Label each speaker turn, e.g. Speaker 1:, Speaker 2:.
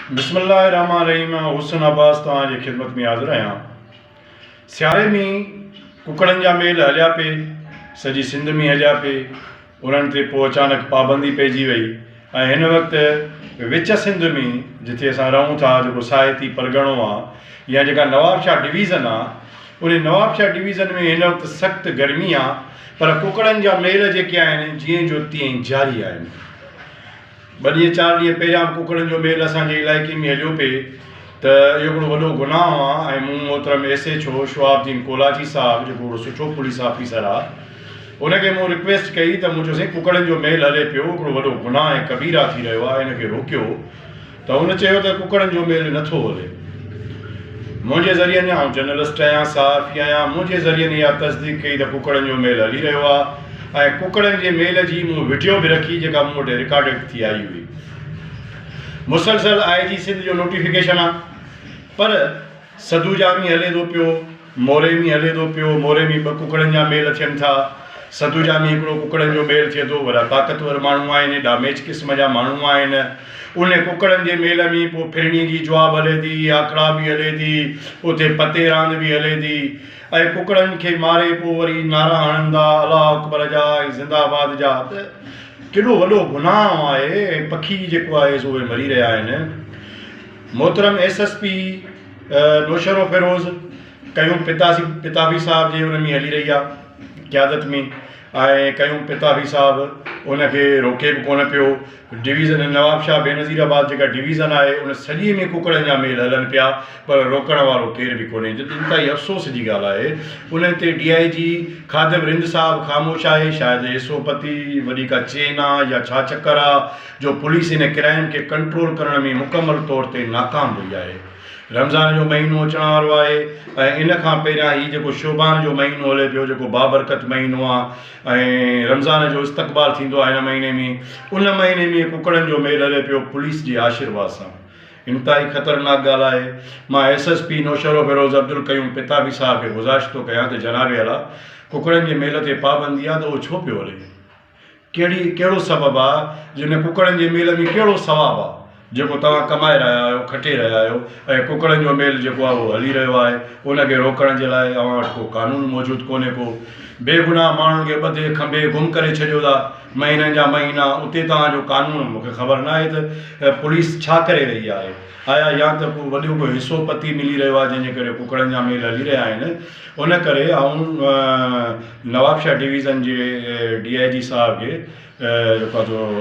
Speaker 1: बिस्मिल्लाहिर्रहमानिर्रहीम। हुसन अब्बास तव्हांजी ख़िदमत में हाज़िर आहियां। सियारे में कुकड़नि जा मेल हलिया पे, सॼी सिंध में हलिया पे। उन्हनि ते पोइ अचानक पाबंदी पइजी वई ऐं हिन वक़्तु विच सिंध में जिथे असां रहूं था, जेको साहिती परॻणो आहे या जेका नवाबशाह डिवीज़न आहे, उन नवाबशाह डिवीज़न में हिन वक़्तु सख़्तु गर्मी आहे, पर कुकड़नि जा मेल जेके आहिनि जीअं जो तीअं जारी आहिनि। 2 ॾींहं 4 ॾींहं पहिरियां कुकड़नि जो मेल असांजे इलाइक़े में हलियो पे त इहो हिकिड़ो वॾो गुनाह आहे ऐं मूं मोहतरम SHO शवाबुद्दीन कोलाची साहिबु, जेको हिकिड़ो सुठो पुलिस ऑफिसर आहे, उनखे मूं रिक्वेस्ट कई त मुंहिंजो साईं कुकड़नि जो मेल हले पियो, हिकिड़ो वॾो गुनाह ऐं कबीरा थी रहियो आहे, हिनखे रोकियो। त हुन चयो त कुकड़नि जो मेल नथो हले। मुंहिंजे ज़रिए ने, आउं जर्नलिस्ट आहियां, सहाफ़ी आहियां, मुंहिंजे ज़रिए ने इहा तस्दीक कई त कुकड़नि जो मेल हली रहियो आहे ऐं कुकड़नि जे मेल जी मूं वीडियो बि रखी, जेका मूं वटि रिकॉर्डेड थी आई हुई। मुसलसल IG सिंध जो नोटिफिकेशन आहे, पर सदूजा में हले थो पियो, मोरे में हले थो पियो। मोरे में 2 कुकड़नि जा मेल थियनि था, सदूजा में हिकिड़ो कुकड़नि जो मेल थिए थो। वॾा ताक़तवर माण्हू आहिनि, डामेज क़िस्म जा माण्हू आहिनि। उन कुकड़नि जे मेल में पोइ फिरणी जी जवाब हले थी, आकड़ा बि हले थी, उते पते रांदि बि हले थी ऐं कुकड़नि खे मारे पोइ वरी नारा हणनि था अलाह अकबर जा ऐं ज़िंदाबाद जा। त केॾो वॾो गुनाह आहे ऐं पखी जेको आहे सो उहे मरी रहिया आहिनि। मोहतरम SSP नौशरो फिरोज़ कयूं पिताबी साहिब जे हुन में हली रही आहे क़यादत में, ऐं कयूं पिताबी साहिबु उनखे रोके बि कोन पियो। डिवीज़न नवाबशाह बेनज़ीराबाद जेका डिवीज़न आहे, उन सॼी में कुकड़नि जा मेल हलनि पिया, पर रोकण वारो केर बि कोन्हे। इंतिहाई अफ़सोस जी ॻाल्हि आहे। उन ते DIG ख़ादिम रिंद साहिबु ख़ामोश आहे। शायदि हिसोपती वॾी का चेन आहे या छा चकर आहे जो पुलिस इन क्राइम खे कंट्रोल करण में मुकमल तौर ते नाकाम रही आहे। रमज़ान जो महीनो अचण वारो आहे ऐं इन खां पहिरियां ही जेको शोबान जो महीनो हले पियो, जेको बाबरकत महीनो आहे ऐं रमज़ान जो इस्तक़बाल थींदो आहे हिन महीने में, उन महीने में कुकड़नि जो मेल हले पियो पुलिस जे आशीर्वाद सां। इंतिहाई ख़तरनाक ॻाल्हि आहे। मां SSP नौशरो फिरोज़ अब्दुल क़यूम पिताबी साहिब खे गुज़ारिश थो कयां त जनाब अला, कुकड़नि जे मेल ते पाबंदी आहे त उहो छो पियो हले? कहिड़ो सबबु आहे? जिन कुकड़नि जे मेल में कहिड़ो सवाबु आहे जेको तव्हां कमाए रहिया आहियो, खटे रहिया आहियो ऐं कुकड़नि जो मेल जेको आहे उहो हली रहियो आहे? उनखे रोकण जे लाइ अव्हां वटि को कानून मौजूदु कोन्हे को। बेगुनाह माण्हुनि खे ॿधे खंभे गुम करे छॾियो था महीननि जा महीना, उते तव्हांजो कानून मूंखे ख़बर न आहे त पुलिस छा करे रही आहे। आया या त को वॾो को हिसो पती मिली रहियो आहे जंहिंजे करे कुकड़नि जा मेल हली रहिया आहिनि। उन करे नवाबशाह डिवीज़न जे DIG साहिब खे जेको आहे